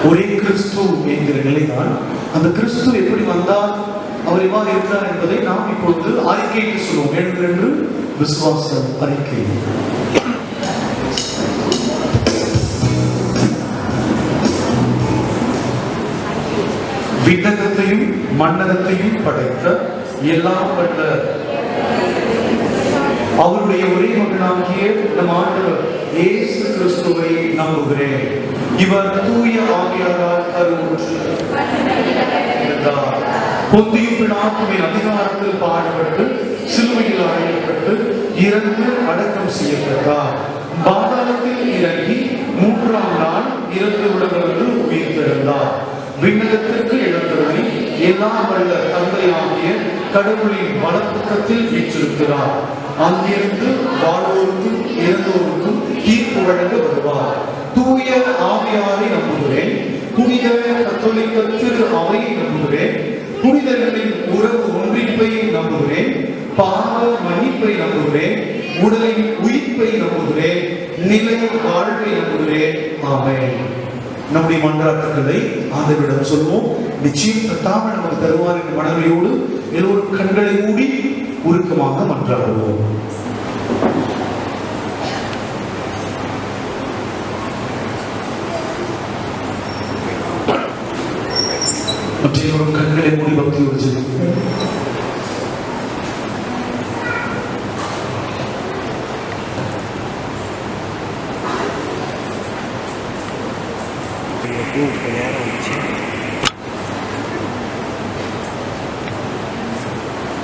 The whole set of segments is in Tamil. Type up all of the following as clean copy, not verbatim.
ஒரே கிறிஸ்து என்கிற நிலைதான். அந்த கிறிஸ்து எப்படி வந்தால் அவர் எவ்வாறு இருக்கிறார் என்பதை நாம் இப்பொழுது அறிக்கைக்கு சொல்லுவோம். என்று விசுவாச அறிக்கை. விண்ணகத்தையும் மண்ணகத்தையும் படைத்த எல்லாம் வல்ல அவருடைய ஒரே மகனாகிய நம் ஆண்டவர் இயேசு கிறிஸ்துவை நம்புகிறேன். இவர் தூய ஆவியாரால் கருவுற்று இருந்தார். பொந்திய பிலாத்துவின் அதிகாரத்தில் பாடுபட்டு சிலுவையில் அறையப்பட்டு இறந்து அடக்கம் செய்யப்பட்டார். பாதாளத்தில் இறங்கி 3ஆம் நாள் இறந்து விடவிருந்து உயிர் திறந்தார். விண்ணகத்திற்கு எழுந்தருளி எல்லாம் வல்ல தந்தையாகிய கடவுளின் வலப்பக்கத்தில் வீற்றிருக்கிறார். அங்கிருந்து வாழ்வோருக்கும் இறந்தோருக்கும் தீர்ப்பு வழங்க வருவார். தூய ஆவியாரை நம்புகிறேன். புனித கத்தோலிக்க திரு அவையை நம்புகிறேன். புனிதர்களின் உறவு ஒன்றிப்பை நம்புகிறேன். பாவ மன்னிப்பை நம்புகிறேன். உடலின் உயிர்ப்பை நம்புகிறேன். நிலை வாழ்வை நம்புகிறேன். ஆமென். நம்முடைய மன்றாட்டுகளை ஆண்டவரிடம் சொல்வோம். நிச்சயம் கட்டாம நமக்கு தருவார் என்ற மனநிலையோடு எல்லோரும் கண்களை மூடி உருக்கமாக மன்றாடுவோம். மற்றொரு கண்களை மூடி பக்தியோடு ஜெபிப்போம்.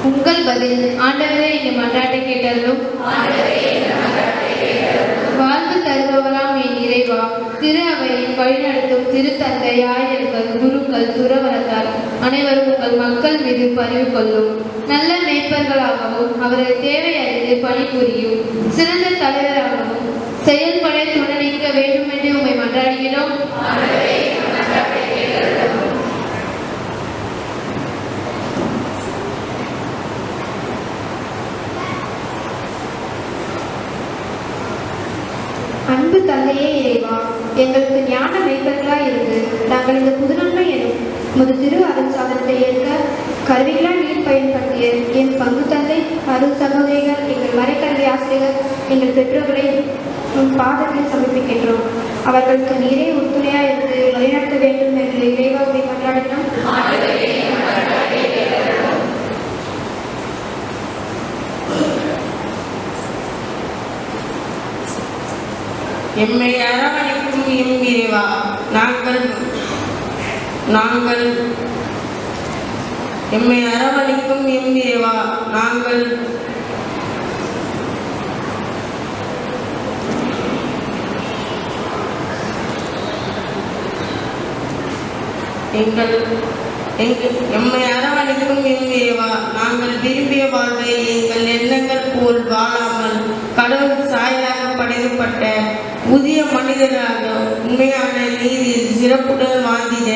உங்கள் பதில். ஆண்டவரே என் மன்றாட்டை கேட்டருளும். வாழ்வு தருபவராம் என் இறைவா, திரு அவையின் வழிநடத்தும் திருத்தந்தை, ஆயர்கள், குருக்கள், துறவரத்தார் அனைவரும் உங்கள் மக்கள் மீது பரிவு கொள்ளும். நல்ல மேய்ப்பர்களாகவும் அவரது தேவை அறிந்து பணிபுரியும் சிறந்த தலைவராகவும் செயல்பட துணை வேண்டும் என்று உம்மை மன்றாடுகிறோம். அன்பு தந்தையே இறைவா, எங்களுக்கு ஞான மேய்ப்பர்களாய் இருந்து நாங்கள் இந்த புதுநன்மை எனும் முது திரு அருள் சாதனத்தை ஏற்க கருவிகளா நீர் பயன்படுத்திய என் பங்கு தந்தை, அருள் சகோதரிகள், எங்கள் மறைக்கல்வி ஆசிரியர், எங்கள் பெற்றோர்களை உன் பாதத்தில் சமர்ப்பிக்கின்றோம். அவர்களுக்கு நீரே உறுதுணையா இருந்து வழிநடத்த வேண்டும் என்று இறைவா உரை கொண்டாடினோம். எம்மை அரவணைக்கும் எம் இறைவா, எம்மை அரவணைக்கும் எம் இறைவா, நாங்கள் எம்மை அரவணைக்கும் எம் இறைவா, நாங்கள் விரும்பிய வாழ்வை எங்கள் எண்ணங்கள் போல் வாழாமல் கடவுள் சாயலாக படைக்கப்பட்ட புதிய மனிதராக உண்மையான நீதியில் சிறப்புடன் வாழ்ந்திட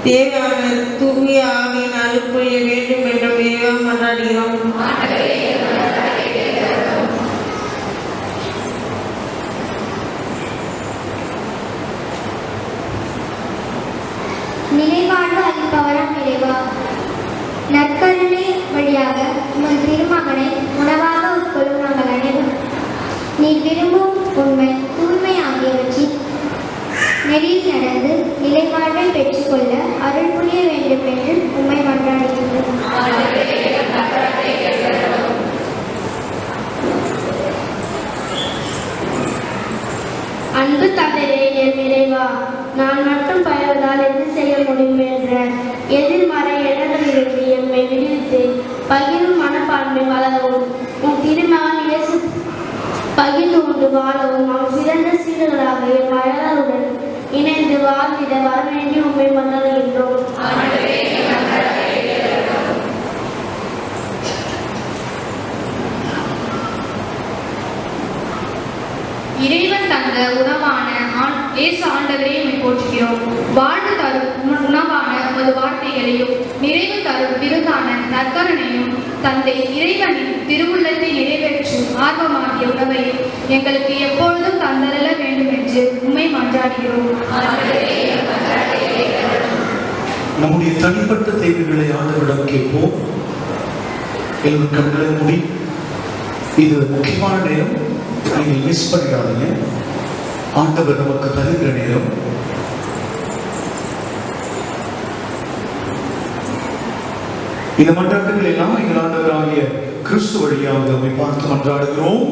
தேவையான தூய ஆவியின் அருள் புரிய வேண்டும் என்ற இறைவா மன்றாடுகிறோம். நிலைவாழ்வு அளிப்பவராம் இறைவா, நற்கருணை வழியாக உங்கள் திருமகனை உணவாக உட்கொள்ளும் நாங்கள் அனைவரும் நீர் விரும்பும் உண்மை, தூய்மை ஆகியவற்றின் நெறியில் நடந்து நிலைவாழ்வை பெற்றுக்கொள்ள அருள் புரிய வேண்டும் என்று உம்மை மன்றாடுகின்றோம். அன்பு தந்தையே என் இறைவா, நான் மட்டும் பயிர்வதால் என்ன செய்ய முடியும் என்ற எதிர்மறை எண்ணங்களிலிருந்து எம்மை விடுவித்து பகிரும் மனப்பான்மை வளரவும், உன் திருமகன் இயேசு பகிர்ந்து கொண்டு வாழவும், அவன் சிறந்த சீடர்களாக என் அயலாருடன் இணைந்து வாழ்ந்திட வரவேண்டி உண்மை மன்றாடுகின்றோம். இறைவன் தந்த உணவான இயேசு ஆண்டவரை போற்றுகிறோம். வாழ்வு தரும் உணவான உமது வார்த்தைகளையும் நிறைவு தரும் விருந்தான நற்கருணையும் தந்தை இறைவனின் திருவுள்ளத்தை நிறைவேற்றும் ஆர்வமாகிய உணவையும் எங்களுக்கு எப்பொழுதும் தந்தரல வேண்டும் என்று உம்மை மன்றாடுகிறோம். நம்முடைய தனிப்பட்ட தேவைகளை ஆண்டவரிடம் கேட்போம். எல்லோரும் கண்களை மூடி. இது முக்கியமான நேரம், நீங்கள் மிஸ் பண்ணிடாதீங்க. ஆண்டவர் நமக்கு தருகிற நேரம். இந்த மன்றாட்டுகள் எல்லாம் எங்கள் ஆண்டவராகிய கிறிஸ்து வழியாக நம்மை பார்த்து மன்றாடுகிறோம்.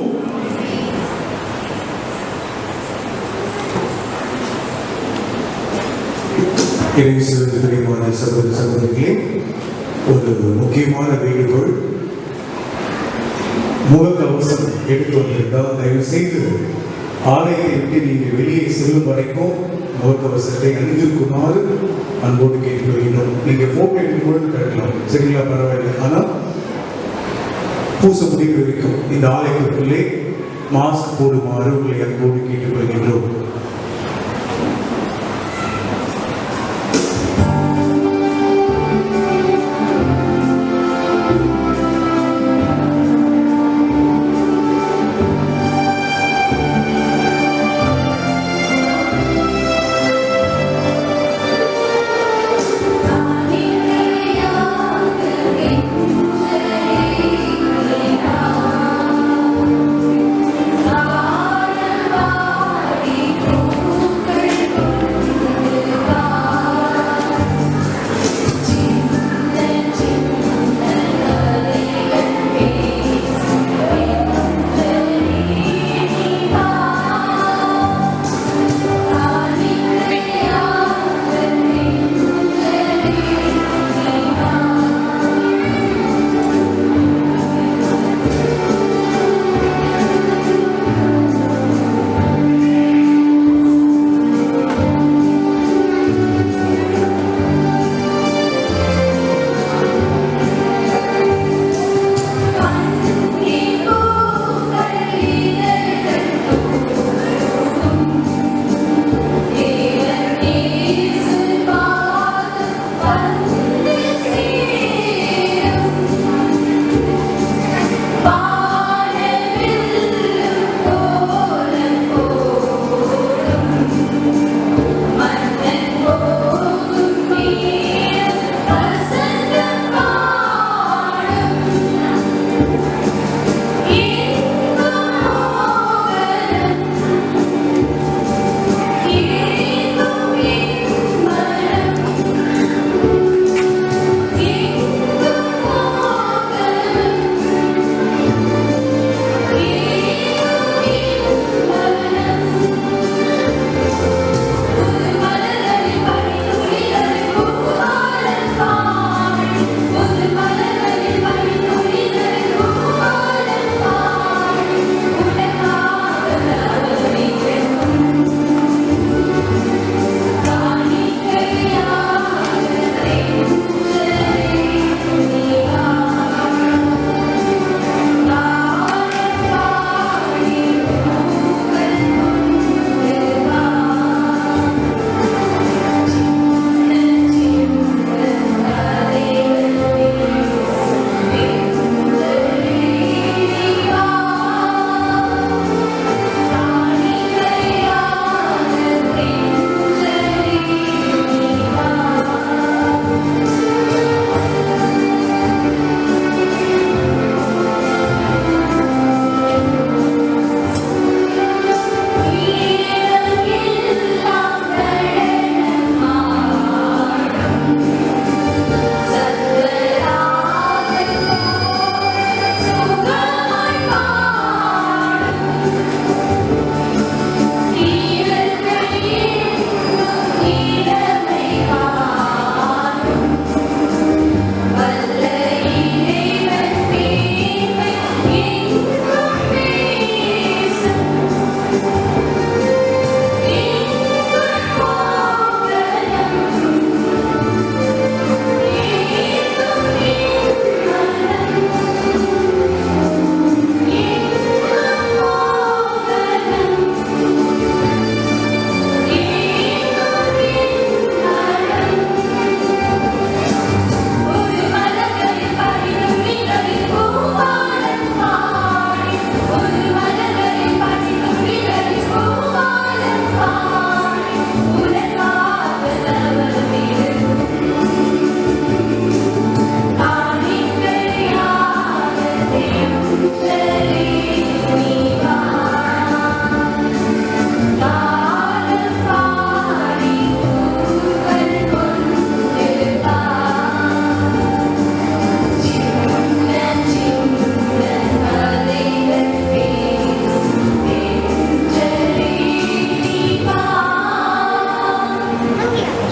பிரியமான சகோதர சகோதரிகளே, ஒரு முக்கியமான வேண்டுகோள். முகக்கவசம் எடுத்து வந்திருந்தால் தயவு செய்து ஆலயத்தை விட்டு நீங்கள் வெளியே செல்லும் வரைக்கும் முகக்கவசத்தை அணிந்திருக்குமாறு அன்போடு கேட்டுக்கொள்கிறோம். நீங்கள் போட்டோ எடுக்கும்பொழுது கட்டலாம், சரிங்களா? பரவாயில்லை. ஆனால் பூச முடிவு வரைக்கும் இந்த ஆலயத்திற்குள்ளே மாஸ்க் போடுமாறு உங்களை அன்போடு கேட்டுக்கொள்கின்றோம். Hallelujah.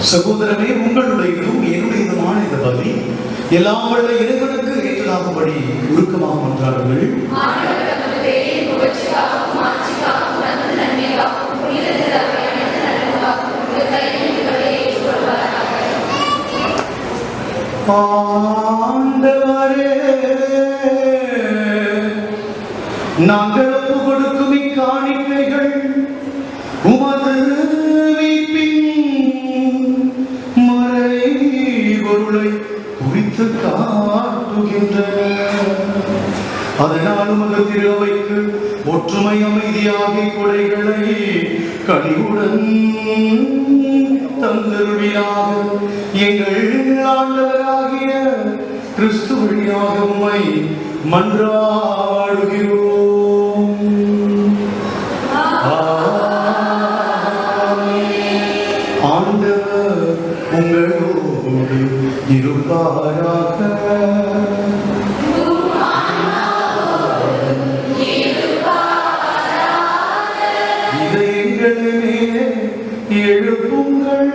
சகோதரனே, உங்களுடையதும் என்னுடையதுமான இந்த பலி எல்லாம் வல்ல இறைவனுக்கு ஏற்றதாகும்படி உருக்கமாக மன்றாடுங்கள். ஆண்டவரே, நாங்கள் ஒப்பு கொடுக்கும் இக்காணிக்கைகள் உமது மறைபொருளை குறித்து காட்டுகின்றன. அதனால் உமது திருவைக்கு ஒற்றுமை அமைதியாகிய கொடைகளை கனிவுடன் தந்தருளியாக எங்கள் ஆண்டவராகிய கிறிஸ்து வழியாக உம்மை மன்றாடுகிறோம். ஆண்டவர் உங்களோடு இருப்பாராக. இதயங்களே எழுப்புங்கள்.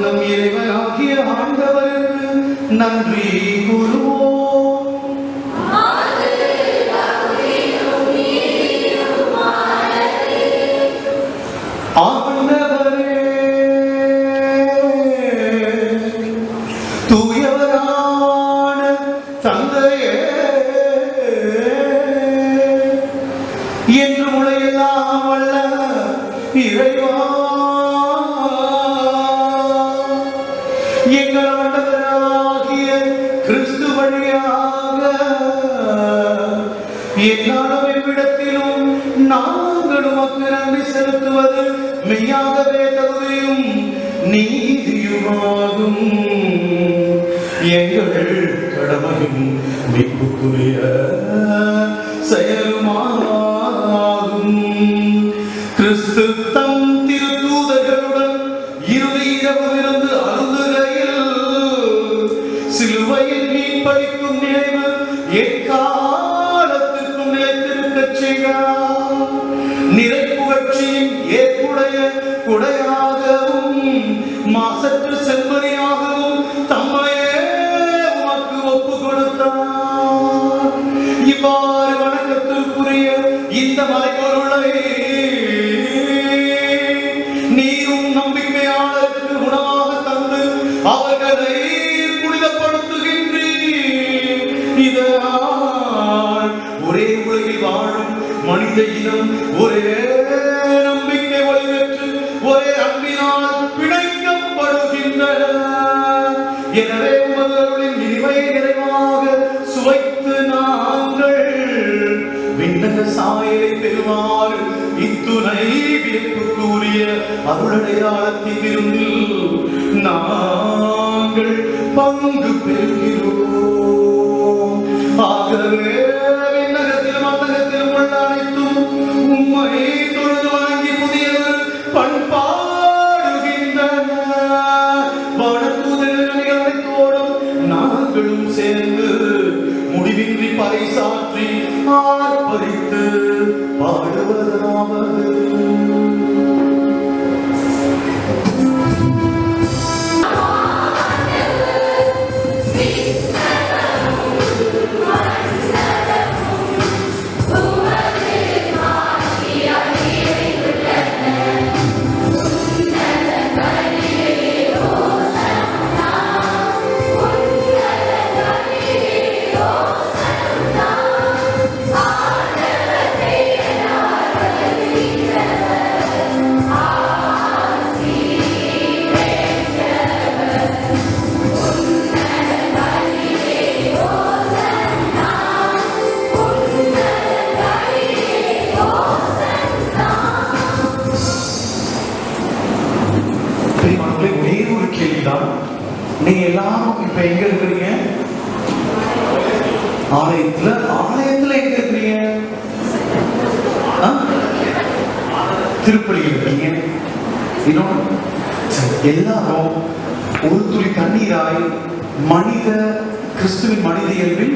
நம் இறைவனாகிய ஆண்டவருக்கு நன்றி கூறுவோம். ஆண்டவரே, தூயவரான தந்தையே, என்று உலகெல்லாம் வல்ல இறைவா, எங்கள் ஆண்டவராகிய கிறிஸ்து வழியாக என்னாலும் எவ்விடத்திலும் நாங்கள் உமக்கு நன்றி செலுத்துவது மெய்யாகவே தகுதியும் நீதியுமாகும். எங்கள் கடமையும் மீட்புக்குரிய செயலுமாகும். கிறிஸ்து தம் திருத்தூதர்களுடன் இறுதி இரவிலிருந்து அருந்துகையில் சிலுவையில் மீன்பளிக்கும் நினைவு எக்காலத்துக்கும் நிலைத்திருக்கச் செய்கிறார். நிறை புகழ்ச்சியின் ஏற்புடைய குடையாகவும் மாசற்ற செம்மறியாகவும் தம்மையே உமக்கு ஒப்பு கொடுத்தார். இவ்வாறு வணக்கத்திற்குரிய இந்த மறைபொருளை நீரும் நம்பிக்கையாளருக்கு உணவாக தந்து அவர்களை புனிதப்படுத்துகின்றீர். இதனால் ஒரே உலகில் வாழும் மனித இனம் ஒரே நம்பிக்கை வழிபெற்று ஒரே அன்பினால் பிணைக்கப்படுகின்றன. எனவே உமது இனிமையை நிறைவாக சுவைத்து நாங்கள் விண்ணக சாயலை பெறுமாறு இத்துணை வியப்புக்குரிய அருளடையாளத்தின் விருந்தில் நாங்கள் பங்கு பெறுகிறோம். ஆகவே விண்ணகத்திலும் அந்தகத்திலும் உள்ள அனைத்தும் உம்மை தொழுது வணங்கி புதியவர் பண்பாடுகின்றன. வானதூதர்கள் அனைத்தோடும் நாங்களும் சேர்ந்து முடிவின்றி பறைசாற்றி ஆர்ப்பரித்து பாடுவதாவது. ஒரே ஒரு கேள்விதான். நீங்க எல்லாரும் இப்ப எங்க இருக்கிறீங்க? ஆலயத்துல எங்க இருக்கிறீங்க? திருப்பலியில் இருக்கீங்க. எல்லாரும் ஒரு துளி தண்ணீராய் மனித கிறிஸ்துவின் மனித இயல்பில்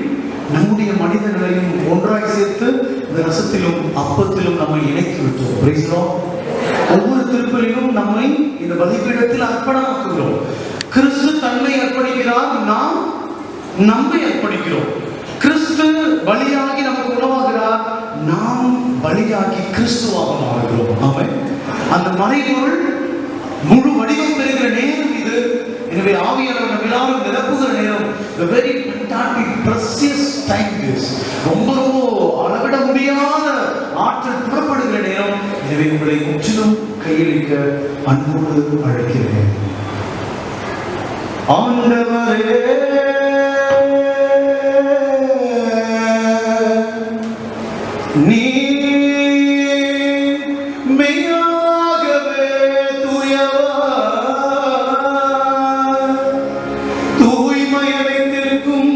நம்முடைய மனித நிலையும் ஒன்றாய் சேர்த்து இந்த ரசத்திலும் அப்பத்திலும் நம்மை இணைத்து விட்டோம். Praise the Lord. ஒவ்வொரு திருப்பலிலும் நம்மை இந்த பலிபீடத்தில் அர்ப்பணமாக்குகிறோம். கிறிஸ்து தன்னை அர்ப்பணிக்கிறார், நாம் நம்மை அர்ப்பணிக்கிறோம். கிறிஸ்து பலியாகி நமக்கு உணவாகிறார், நாம் பலியாகி கிறிஸ்துவாக மாறுகிறோம். ஆமென். அந்த மறைபொருள் முழு வடிவம் பெறுகிற நேரம் இது. எனவே ஆவியானவர் நம்ம எல்லாரும் நிரப்புகிற நேரம், the very fantastic precious time this. ரொம்ப அளவிட முடியாத ஆற்றல் புறப்படுகிற நேரம். எனவே உங்களை முற்றிலும் கையளிக்க அன்போடு அழைக்கிறேன். ஆண்டவரே, நீ மெய்யாகவே தூய்மை அடைந்திருக்கும்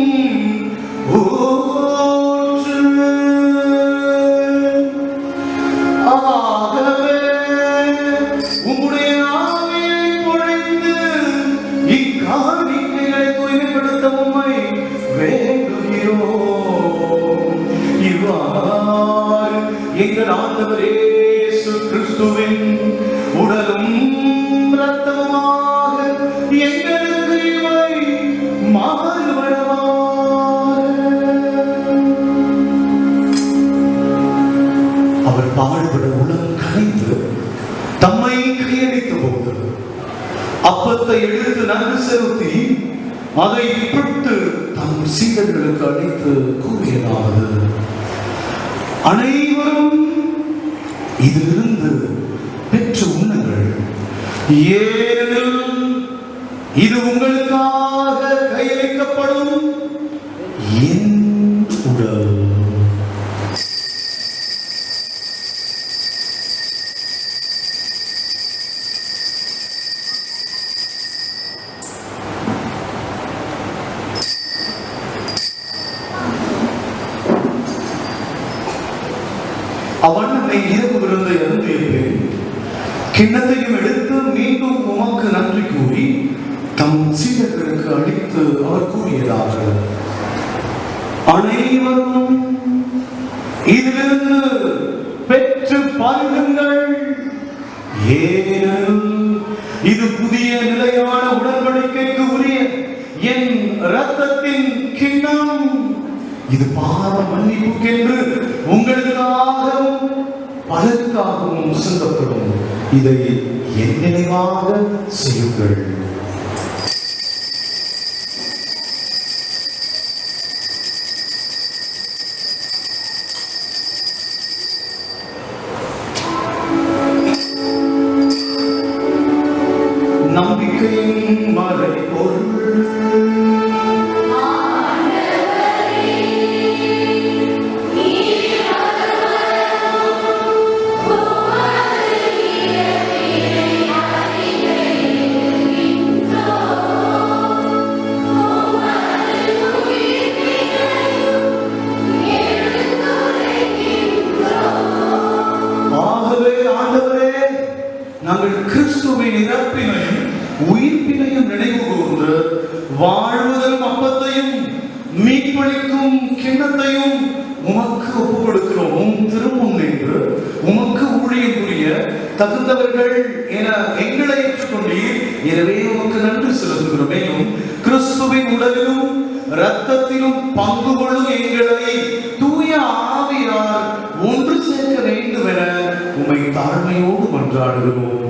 ஊற்று. ஆகவே உம்முடைய ஆவியை பொழிந்து இக்காணிக்கைகளை தூய்மைப்படுத்த உம்மை வேண்டுகிறோம். இவ்வாறு எங்கள் ஆண்டவர் இயேசு கிறிஸ்துவின் உடலும் இரத்தமுமாக எங்களுக்கு இவை மாறுபடவாக. அவர் பாடுபட உலகம் கலைந்து தம்மை கையளித்த போது அப்பத்தை எடுத்து நன்கு செலுத்தி அதை பிட்டு தம் சீடர்களுக்கு அழைத்து கூறியதாவது, அனைவரும் இதிலிருந்து பெற்று உண்ணுங்கள், ஏனெனில் இது உங்களுக்காக கையளிக்கப்படும் என் உடல். அவண்ணமை இரவு விருந்தை அருந்திய பின் கிண்ணத்தையும் எடுத்து மீண்டும் உமக்கு நன்றி கூறி தம் சீடர்களுக்கு அளித்து அவர் கூறியதாக, அனைவரும் இதிலிருந்து பெற்று பருகுங்கள், ஏனெனில் இது புதிய நிலையான உடன்படிக்கைக்கு உரிய என் இரத்தத்தின் கிண்ணம். இது பாவ மன்னிப்புக்கென்று உங்களுக்காகவும் பலருக்காகவும் சிந்தப்படும். இதை என் நினைவாக செய்யுங்கள். நம்பிக்கையின் மறைபொருள் நாங்கள் கிறிஸ்துவின் இறப்பினையும் உயிர்ப்பினையும் நினைவு கூர்ந்து வாழ்வதலும் அப்பத்தையும் மீட்பளிக்கும் கிண்ணத்தையும் உமக்கு ஒப்புக் கொடுக்கிறோம். உம் திருமுன் நின்று உமக்கு ஊழியம் புரிய தகுந்தவர்கள் என எங்களை ஏற்றுக்கொண்டீர். எனவே உமக்கு நன்றி செலுத்துகிறோம். மேலும் கிறிஸ்துவின் உடலிலும் இரத்தத்திலும் பங்கு கொள்ளும் எங்களை தூய ஆவியார் ஒன்று சேர்க்க வேண்டும் என உம்மை தாழ்மையோடு மன்றாடுகிறோம்.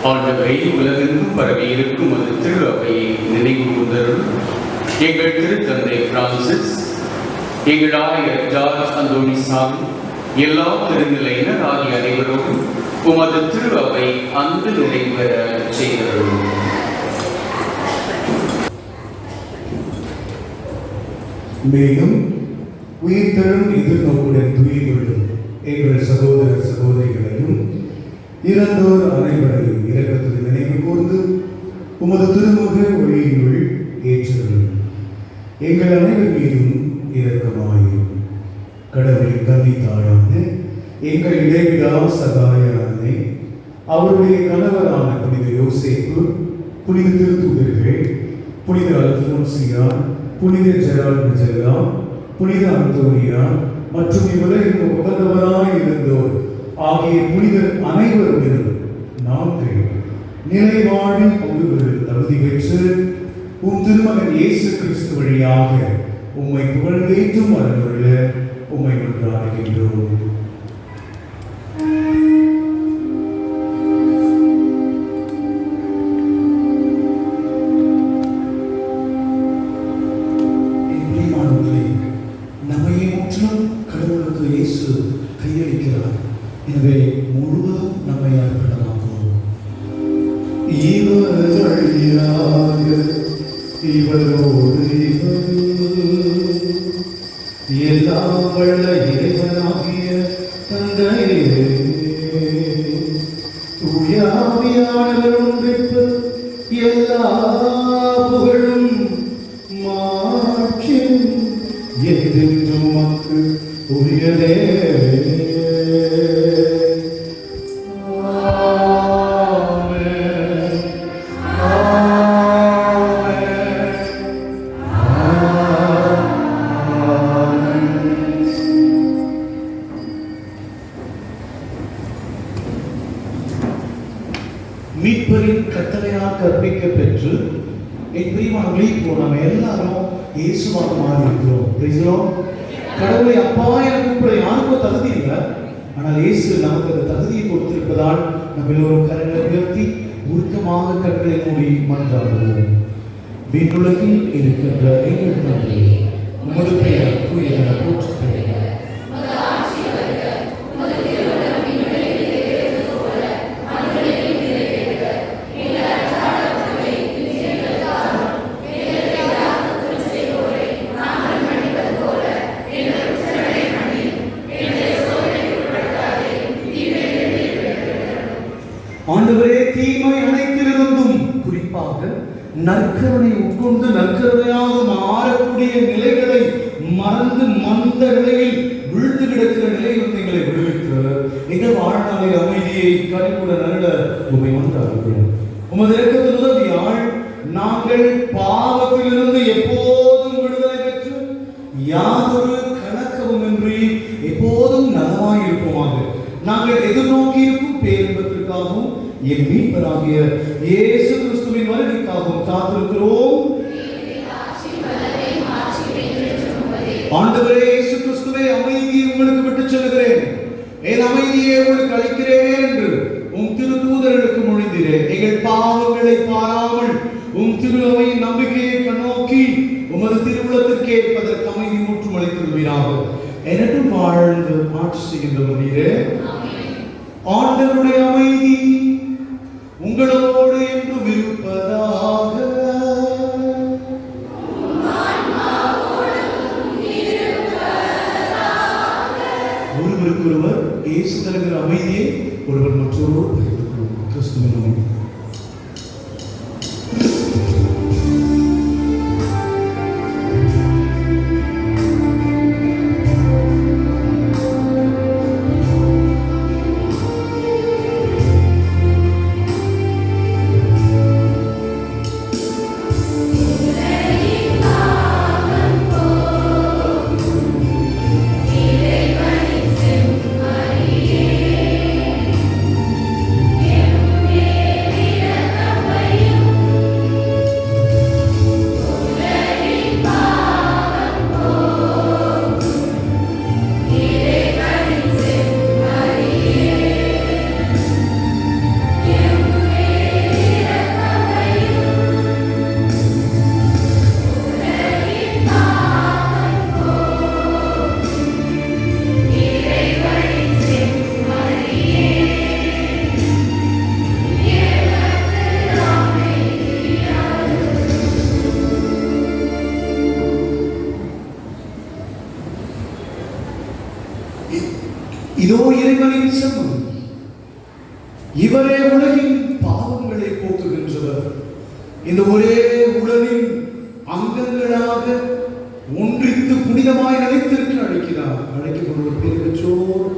ஆண்டவரை உலகெங்கும் பரவி இருக்கும் அது திரு அவையை நினைவு கூர்ந்தருள். எங்கள் திருத்தந்தை பிரான்சிஸ், எங்கள் ஆயர் ஜார்ஜ் அந்தோனிசாமி, எல்லா திருநிலையினர் ஆகிய அனைவரோடும் உமது திரு அவை அன்பு நிறைவேற செய்தருள். மேலும் உயிர்த்தெழும் எதிர்நோக்குடன் துயில் கொள்ளும் எங்கள் சகோதர சகோதரிகளையும் இறந்தோர் அனைவரையும் இரக்கத்தில் நினைவு கூர்ந்து உமது திருமுக ஒளியினுள் ஏற்றருளும். எங்கள் அனைவர் மீதும் இரக்கமாயும். கடவுளின் கன்னி தாயான எங்கள் இடைவிடா சகாய அன்னை, அவருடைய கணவரான புனித யோசேப்பு, புனித திருத்தூதர்கள், புனித அல்போன்சியா, புனித ஜெரால்ட் மெஜெல்லா, புனித அந்தோனியா மற்றும் இவ்வுலகின் உகந்தவராய் இருந்தோர் ஆகிய புனிதர் அனைவரும் நாங்கள் நிலைவாழ்வில் பங்குகளில் தகுதி பெற்று திருமகன் இயேசு கிறிஸ்து வழியாக உம்மை புகழ்ந்தேற்றும் வரவருள உம்மை மன்றாடுகின்றோம். நம்மையே முற்றிலும் கடவுளுக்கு இயேசு கையளிக்கிறார். எனவே முழுவதும் நம்மை அர்ப்பணமாக்குவோம். இவர் வழியாக இவரோடு எல்லாம் வல்ல இறைவனாகிய தந்தையே, தூய ஆவியானவர் ஒன்றிப்பு எல்லா புகழும் மாட்சியும் என்றென்றும் உமக்கு உரியதே. மீட்பரின் கட்டளையால் கற்பிக்க பெற்று என் பிரியமானவர்களே, இப்போ நம்ம எல்லாரும் இயேசுவாக மாறி இருக்கிறோம். கடவுளை அப்பா என கூப்பிட யாருக்கும் தகுதி இல்லை. ஆனால் இயேசு நமக்கு அந்த தகுதியை கொடுத்திருப்பதால் நம்ம எல்லோரும் கரங்களை உயர்த்தி உருக்கமாக கண்களை மூடி மன்றாடுவோம். விண்ணுலகில் இருக்கின்ற எங்கள் தந்தையே, உமது பெயர் தூயதென போற்றப்படுக. ஆண்டவரே, தீமை அனைத்திலிருந்தும் குறிப்பாக நற்கருணை உட்கொண்டு நற்கருணையாக மாறக்கூடிய நிலைகளை மறந்து மந்த நிலையில் விழுந்து கிடக்கிற நிலையில் எங்களை விடுவிக்கிறார். எங்கள் வாழ்நாளில் அமைதியை கனிவுடன் அருள உம்மை மன்றாடுகிறோம். உமது இரக்கத்தின் உதவியால் நாங்கள் பாவத்திலிருந்து எப்போதும் விடுதலை பெற்று யாதொரு கணக்கமும் இன்றி எப்போதும் நலமாய் இருப்போமாக. நாங்கள் எதிர்நோக்கி இருக்கும் பேரின்பத்திற்காகவும் என் மீட்பராகிய இயேசு கிறிஸ்துவின் வருகைக்காகவும் காத்திருக்கிறோம். ஆண்டவரே இயேசு கிறிஸ்துவே, அமைதியை உங்களுக்கு விட்டுச் செல்கிறேன், என் அமைதியை உங்களுக்கு அளிக்கிறேன் என்று உம் திரு தூதர்களுக்கு மொழிந்தீரே. எங்கள் பாவங்களை பாராமல் உம் திரு அவையின் நம்பிக்கையை கண்ணோக்கி உமது திருவுளத்திற்கு ஏற்பதற்கு அமைதி மூற்றும் அளித்திருவீராக. எனக்கு வாழ்ந்து ஆட்சி செய்கின்றவர் நீரே. ஆண்டவருடைய அமைதி உங்களோடு என்று இருப்பதாக. ஒருவருக்கொருவர் இயேசு தருகிற அமைதியை ஒருவர் மற்றொருவர் பகிர்ந்து கொள்வோம். கிறிஸ்துவின் அமைதி. இதோ இறைவனின் செம்மன், இவரே உலகின் பாவங்களை போக்குகின்றவர். இந்த ஒரே உடலின் அங்கங்களாக ஒன்றித்து புனிதமாய் நிலைத்திருக்க அழைக்கிறார். அழைக்கப்படுவர் பேர் பெற்றோர்.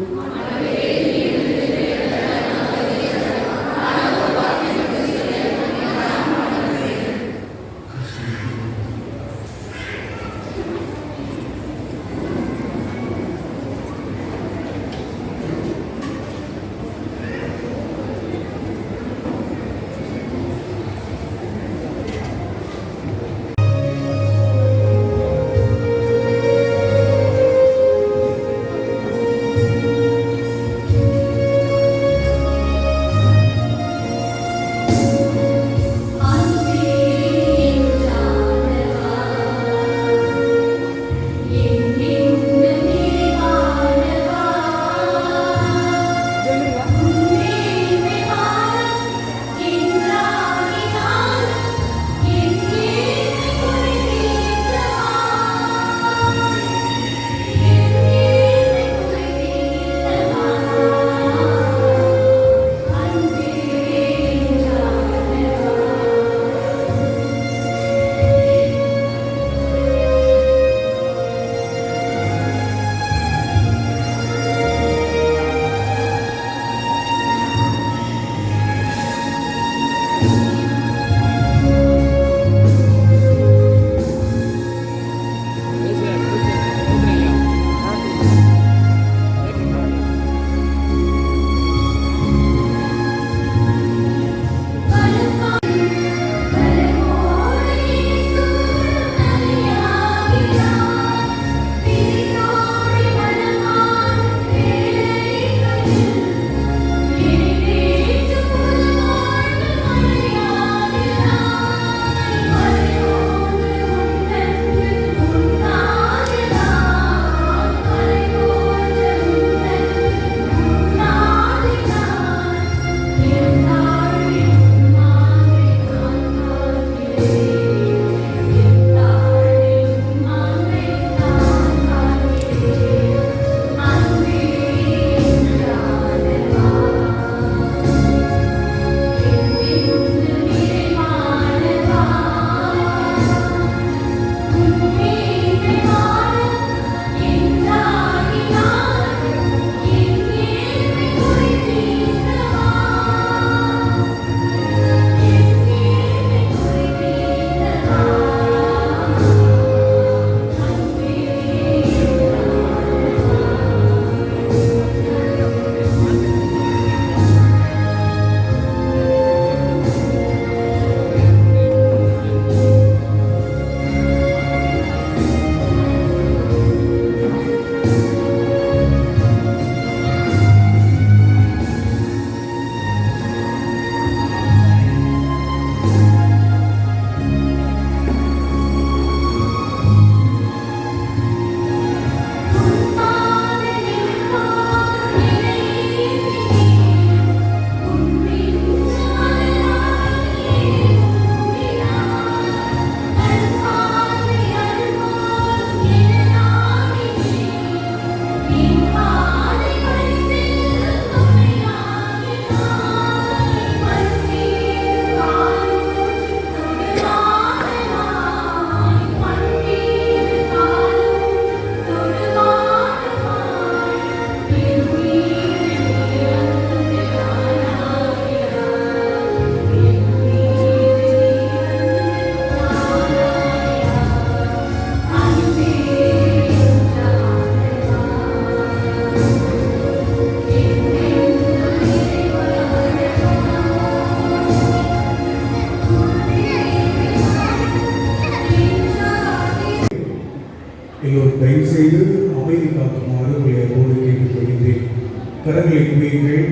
கரங்களை குவியுங்கள்.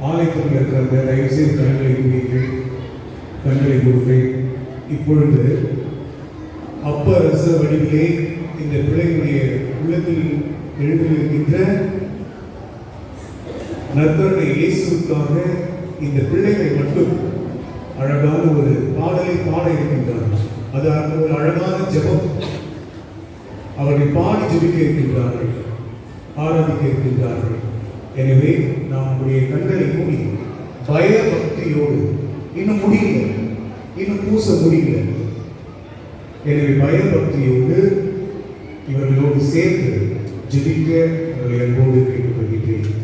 ஆலயத்தில் இருக்கிறவங்க தயவு செய்து கரங்களை குவியுங்கள், கண்களை கொடுங்கள். இப்பொழுது அப்ப ரச வடிவிலே இந்த பிள்ளைகளுடைய உள்ளத்தில் எழுந்திருக்கின்ற நற்கருணை இயேசுவுக்காக இந்த பிள்ளைகள் மட்டும் அழகான ஒரு பாடலை பாட இருக்கின்றார்கள். அது ஒரு அழகான ஜெபம். அவர்கள் பாடி ஜெபிக்க இருக்கின்றார்கள், ஆராதிக்க இருக்கின்றார்கள். எனவே நாம் நம்முடைய கண்களை மூடி பயபக்தியோடு, இன்னும் முடியல, இன்னும் பூச முடியல, எனவே பயபக்தியோடு இவர்களோடு சேர்ந்து ஜெபிக்க அவர்களை அன்போடு கேட்டுக்கொள்கிறேன்.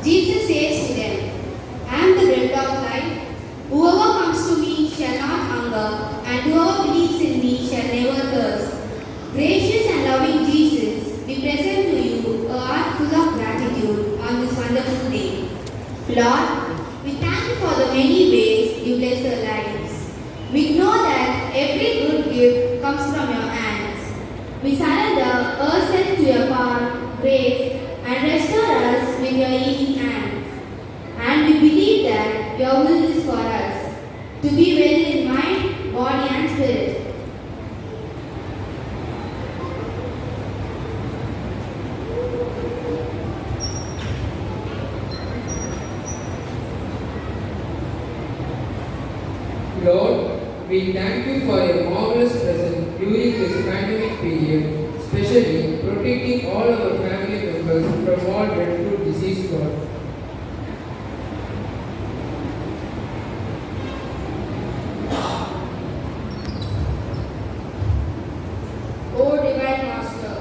Jesus says to them, I am the bread of life. Whoever comes to me shall not hunger, and whoever believes in me shall never thirst. Gracious and loving Jesus, we present to you a heart full of gratitude on this wonderful day. Lord, we thank you for the many ways you bless our lives. We know that every good gift comes from your hands. We surrender ourselves to your power, grace, and restore us with your healing hands. And we believe that your will is for us, to be well in mind, body and spirit. Lord, we thank you for your marvelous presence during this pandemic period, especially protecting all our family members from all dreadful disease, Lord. O Divine Master,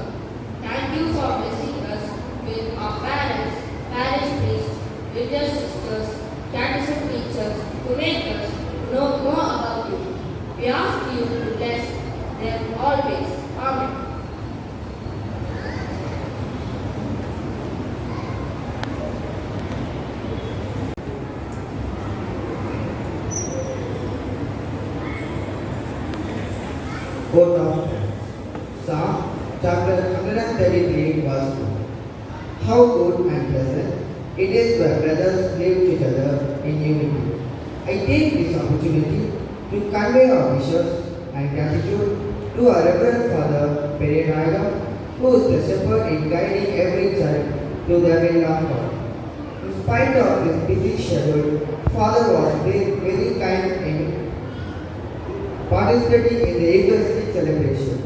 thank you for blessing us with our parents, parish priests, religious sisters, catechism teachers, to make us know more about you. We ask you to bless them always. Amen. Quote of Psalm chapter 133 verse 2. How good and pleasant it is when brothers live together in unity. I take this opportunity to convey our wishes and gratitude to our Reverend Father Pereira, who is the shepherd in guiding every child to the will of God. In spite of his busy schedule, Father was very kind in participating in the Eucharistic celebration.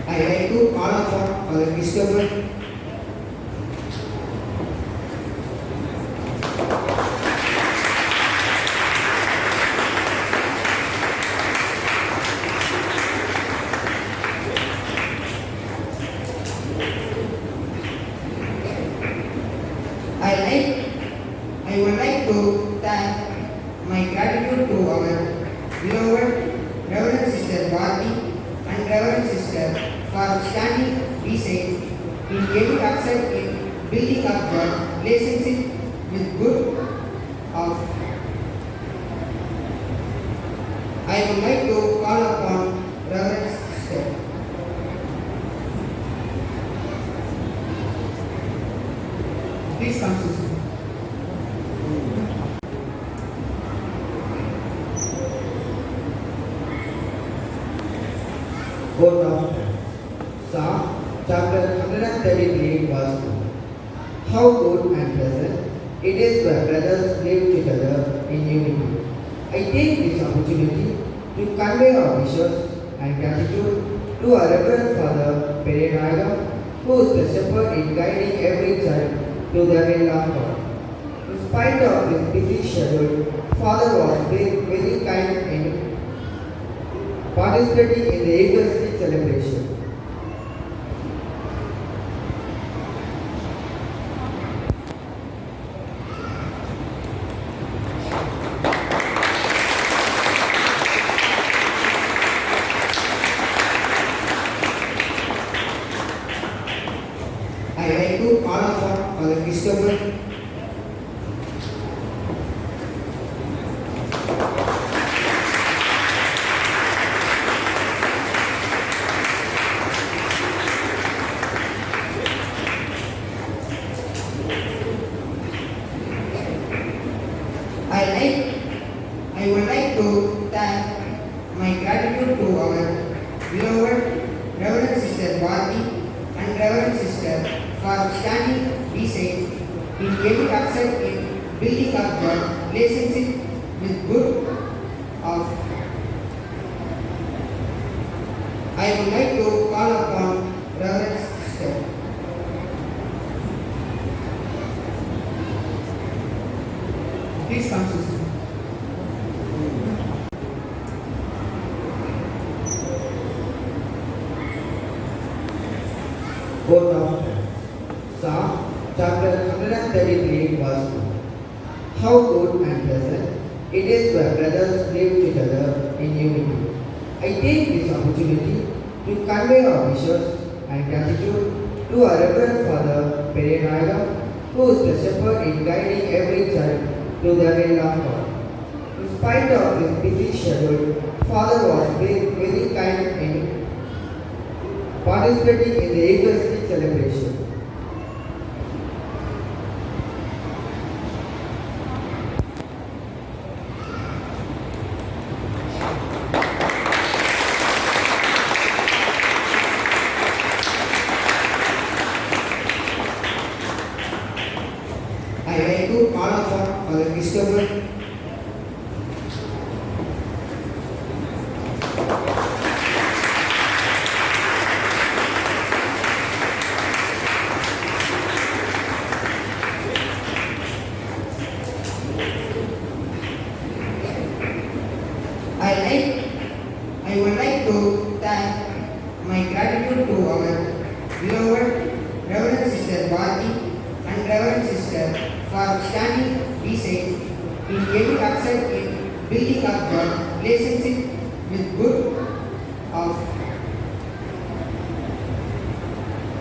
I like to call upon Father Christopher. I would like to thank my gratitude to our beloved Reverend Sister Bharti and Reverend Sister for standing beside in getting access in building up the relationship with good of. I would like to call upon Reverend Sister. Please come, Sister. Quote of Psalm chapter 133 verse 2. How good and pleasant it is when brothers live together in unity. I take this opportunity to convey our wishes and gratitude to our Reverend Father Pereira, who is the shepherd in guiding every child to the will of God. In spite of his busy schedule, Father was very kind in participating in the Eucharistic celebration. I like to call upon Father Christopher. I would like to thank my gratitude to our beloved Reverend Sister Bharti and Reverend Sister for standing beside in getting access in building up the relationship with good of. I would like to call upon Reverend Sister. Please come, Sister. Quote of Psalm chapter 133 verse 2. How good and pleasant it is when brothers live together in unity. I take this opportunity to convey our wishes and gratitude to our Reverend Father Pereira, who is the shepherd in guiding every child to the will of God. In spite of his busy schedule, Father was very kind in participating in the Eucharistic celebration. I like to call upon Father Christopher. I would like to thank my gratitude to our beloved Reverend Sister Bharti and Reverend Sister for standing beside in getting access in building up the relationship with good of.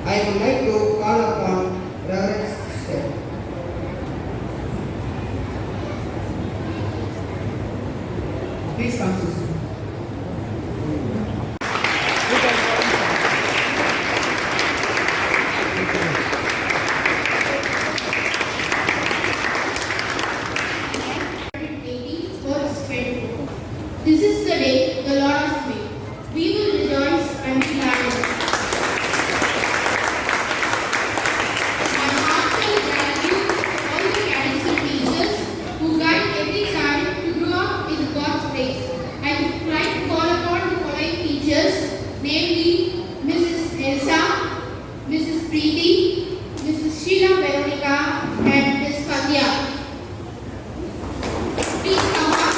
I would like to call upon Reverend Steph. Please come to see. This is the day the Lord has made. We will rejoice and be glad in it. My heartfelt gratitude to all the catechism teachers who guide every child to grow up in God's place. I would like to call upon the following teachers, namely Mrs. Elsa, Mrs. Preeti, Mrs. Sheila Veronica, and Ms. Kandya. Please come up.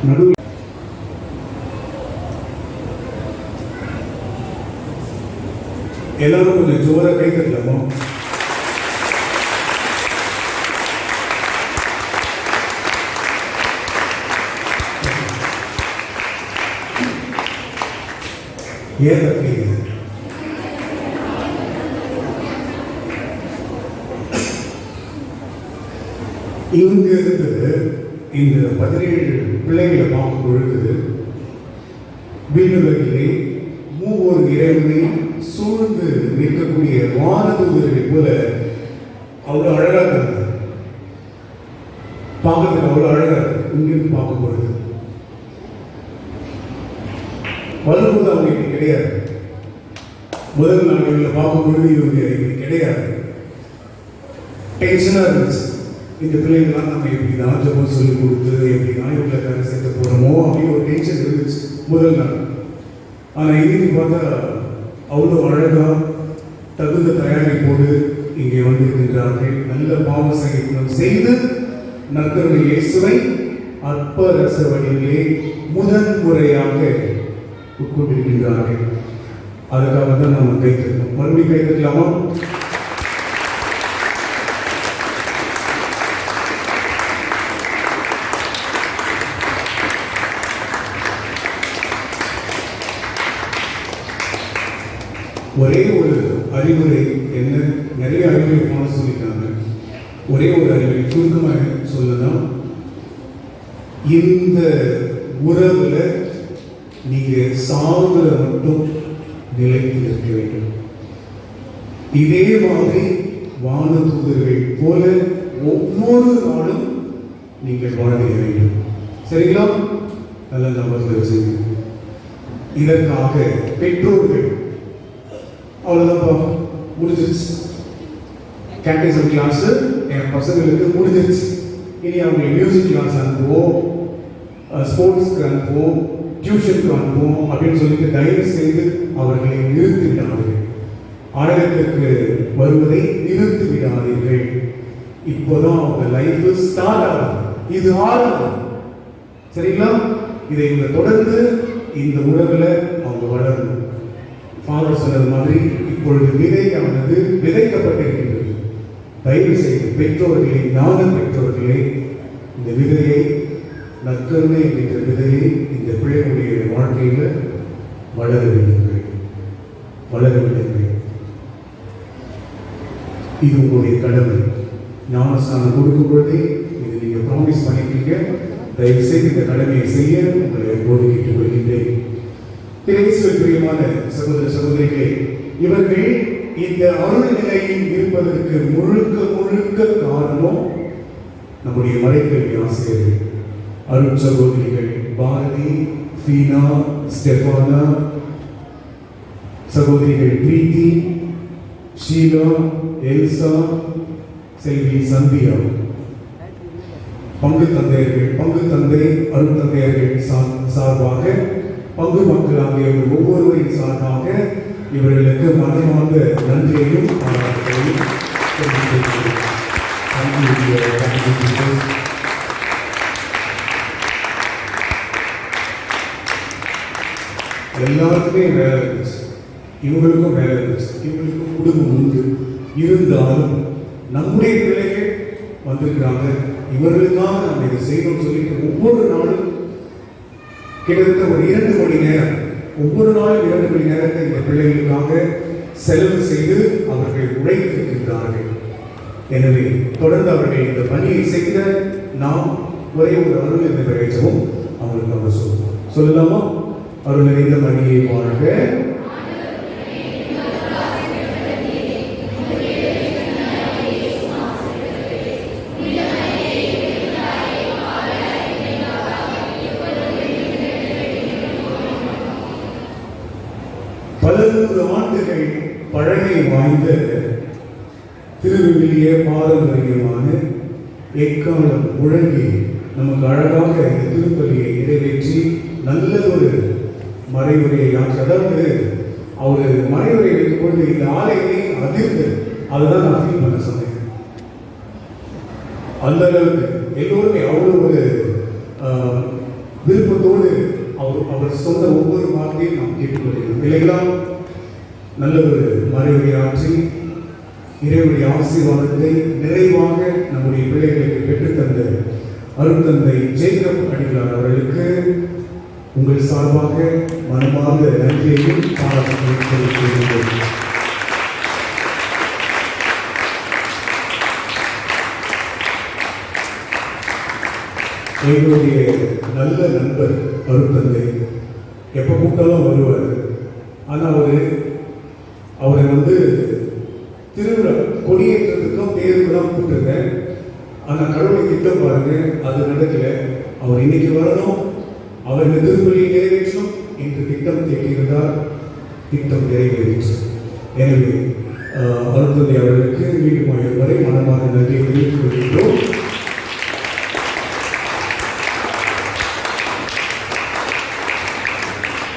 நடுவில் எல்லாரும் கொஞ்சம் ஜோரா கை தட்டலாமா? ஏன் தட்டீங்க? இங்க இருந்து இந்த 17 பிள்ளைகளை பார்க்கும் பொழுது வீடுகளிலே மூவர் இறைவனை சூழ்ந்து நிற்கக்கூடிய வானதூதர்களை போல அவ்வளோ அழகாக இருந்தது. பார்க்கறதுக்கு அவ்வளோ அழகாக இருக்கு. இங்கிருந்து பார்க்கும் பொழுது வரும்போது அவங்க இப்படி கிடையாது. முதல் நாட்களில் பார்க்கும் பொழுது இவங்க இப்படி கிடையாது. டென்ஷனாக இருந்துச்சு. இந்த பிள்ளைங்களாம் நம்ம எப்படி தான் ஜபம் சொல்லி கொடுத்து எப்படி தான் இவங்களை கரை சேர்த்து போகிறோமோ அப்படின்னு ஒரு டென்ஷன் இருந்துச்சு முதல் நாள். ஆனால் இன்னைக்கு பார்த்தா அவ்வளோ அழகாக தகுந்த தயாரிப்போடு இங்கே வந்திருக்கின்றார்கள். நல்ல பாவ சகிதம் செய்து நற்கருணை இயேசுவை அற்ப ரச வடிவிலே முதன் முறையாக உட்கொண்டிருக்கின்றார்கள். அதுக்காக தான் நம்ம கை தட்டணும். மறுபடியும் கை தட்டலாமா? ஒரே ஒரு அறிவுரை என்ன, நிறைய அறிவுரை போன சொல்லிட்டாங்க. ஒரே ஒரு அறிவுரை சுருக்கமாக சொல்லலாம். இந்த உறவுல நீங்க சாவுல மட்டும் நிலைத்து நிற்க வேண்டும். இதே மாதிரி வானதூதர்கள் போல ஒவ்வொரு நாளும் நீங்கள் வாழ்ந்திட வேண்டும். சரிங்களா? நல்ல நம்பர்கள் செய்யுங்க. இதற்காக பெற்றோர்கள் அவ்வளோதான்ப்பா முடிஞ்சிருச்சு. கேட்டகிசம் கிளாஸு என் பசங்களுக்கு முடிஞ்சிருச்சு. இனி அவங்க மியூசிக் கிளாஸ் அனுப்புவோம், ஸ்போர்ட்ஸ்க்கு அனுப்புவோம், டியூஷனுக்கு அனுப்புவோம் அப்படின்னு சொல்லிட்டு தயவு செய்து அவர்களை நிறுத்தி விடாதீர்கள். ஆலயத்திற்கு வருவதை நிறுத்தி விடாதீர்கள். இப்போதான் அவங்க லைஃப் ஸ்டார்ட் ஆகும். இது ஆரம்பம். சரிங்களா? இதை இவங்க தொடர்ந்து இந்த உறவுல அவங்க வளரணும். ஃபாதர் சொன்னது மாதிரி இப்பொழுது விதையானது விதைக்கப்பட்டிருக்கின்றது. தயவு செய்து பெற்றோர்களே, ஞான பெற்றோர்களே, இந்த விதையை நற்கருணை என்கின்ற விதையை இந்த பிள்ளைகளுடைய வாழ்க்கையில் வளர விடுங்கள், வளர விடுங்கள். இது உங்களுடைய கடமை. ஞானஸ்தானம் கொடுக்கும் பொழுதே இது நீங்கள் ப்ராமிஸ் பண்ணிட்டீங்க. தயவு செய்து இந்த கடமையை செய்ய உங்களை போது கேட்டுக் கொள்கின்றேன். பிரியமான சகோதர சகோதரிகளே, இவர்கள் இந்த அருள் நிலையில் இருப்பதற்கு முழுக்க முழுக்க காரணம் நம்முடைய மறைக்கல்வி ஆசிரியர்கள், அருள் சகோதரிகள் பாரதி, ஃபீனா, ஸ்டெஃபானா, சகோதரிகள் பிரீத்தி, ஷீலா, எல்சா, செல்வி சந்தியா. பங்கு தந்தை அருட்தந்தையர்கள் சார்பாக பங்கு மக்களாகிய ஒவ்வொருவரின் சார்பாக இவர்களுக்கு மனமார்ந்த நன்றியையும் பாராட்டுகளையும் தெரிவித்துக் எல்லாருக்குமே வேலை இருந்துச்சு, இவங்களுக்கும் வேலை இருந்துச்சு, இவங்களுக்கும் குடும்பம் உண்டு. இருந்தாலும் நம்முடைய பிள்ளைகள் வந்திருக்கிறாங்க, இவர்களுக்காக நம்ம இதை செய்யணும்னு சொல்லிட்டு ஒவ்வொரு நாளும் கிட்டத்தட்ட ஒரு 2 மணி நேரம், ஒவ்வொரு நாளும் 2 மணி நேரத்தை இந்த பிள்ளைகளுக்காக செலவு செய்து அவர்கள் உழைத்திருக்கின்றார்கள். எனவே தொடர்ந்து அவர்கள் இந்த பணியை செய்த நாம் ஒரே ஒரு அருள் என்று நிறைவேற்றவும் அவங்களுக்கு நம்ம சொல்லலாமா? அருள் நிறைந்த மணியை வாழ்க. பல 100 ஆண்டுகள் பழமை வாய்ந்த திருவிவிலிய பாரம்பரியமான எக்காலம் முழங்கி நமக்கு அழகாக இந்த திருப்பலியை நிறைவேற்றி நல்லதொரு மறைவுரையை ஆற்றி, அதாவது அவர் மறைவுரை வைக்கும் பொழுது இந்த ஆலயமே அதிர்ந்து, அதுதான் நான் ஃபீல் பண்ண சொன்னேன். அந்த அளவுக்கு எல்லோருமே அவ்வளோ ஒரு விருப்பத்தோடு அவர் சொன்ன ஒவ்வொரு வார்த்தையும் நாம் கேட்டுக்கொள்கிறோம் இல்லைங்களா? நல்ல ஒரு மறைவுரை ஆற்றி இறைவனுடைய ஆசீர்வாதத்தை நிறைவாக நம்முடைய பிள்ளைகளுக்கு பெற்றுத்தந்த அருட்தந்தை ஜேக்கப் அடிகளார் அவர்களுக்கு உங்கள் சார்பாக மனமார்ந்த நன்றியையும் பாராட்டுகளையும் தெரிவித்துள்ளேன். எங்களுடைய நல்ல நண்பர் அருட்தந்தை எப்போ கூப்பிட்டாலும் வருவார். ஆனால் அவரை திருவிழா கொடியேற்றத்துக்கும் தேர்வுக்கு தான் கூப்பிட்டுருக்கேன். ஆனால் கடவுளை திட்டம் பாருங்க, அது நடக்கல. அவர் இன்னைக்கு வரணும், அவர் இந்த திருப்பலியை நிறைவேற்றணும் என்று திட்டம் தீட்டியிருந்தார். திட்டம் நிறைவேறிச்சு. எனவே அருட்தந்தை அவர்களுக்கு மீண்டும் வரை மனமான நன்றியை தெரிவித்துக் கொள்கின்றோம்.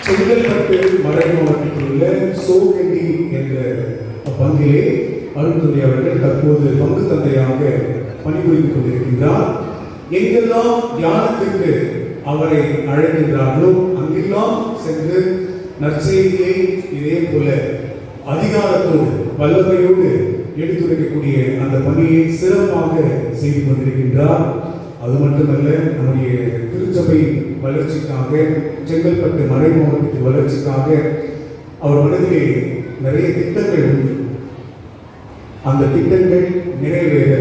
செங்கல்பட்டு மறைவு மாவட்டத்தில் உள்ள சோகண்டி என்ற பங்கிலே அருட்தந்தை அவர்கள் தற்போது பங்கு தந்தையாக பணிபுரிந்து கொண்டிருக்கின்றார். எங்கெல்லாம் தியானத்திற்கு அவரை அழைக்கின்றார்களோ அங்கெல்லாம் சென்று நற்செய்தியை இதே போல அதிகாரத்தோடு வல்லமையோடு எடுத்துரைக்கக்கூடிய அந்த பணியை சிறப்பாக செய்து கொண்டிருக்கின்றார். அது மட்டுமல்ல, நம்முடைய திருச்சபையின் வளர்ச்சிக்காக, செங்கல்பட்டு மறை மாவட்டத்தின் வளர்ச்சிக்காக அவர் மனதிலே நிறைய திட்டங்கள் உண்டு. அந்த திட்டங்கள் நிறைவேற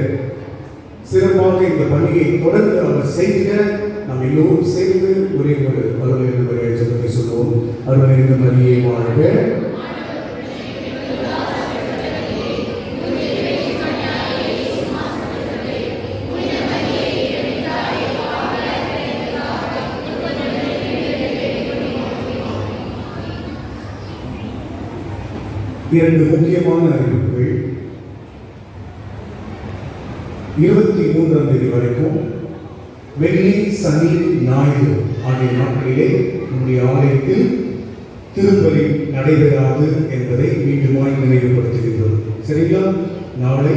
சிறப்பாக இந்த பணியை தொடர்ந்து அவர் செய்த நாம் எல்லோரும் சேர்ந்து ஒரே ஒரு அருள் நிறைவேற்றத்தை சொல்லுவோம். அருள் நிறைந்த மரியே வாழ்க. இரண்டு முக்கியமான அறிவிப்புகள். 23ஆம் தேதி வரைக்கும் வெள்ளி, சனி, ஞாயிறு ஆகிய நாட்களிலே நம்முடைய ஆலயத்தில் திருப்பலி நடைபெறாது என்பதை மீண்டுமாய் நினைவுபடுத்துகின்றோம். சரிங்களா? நாளை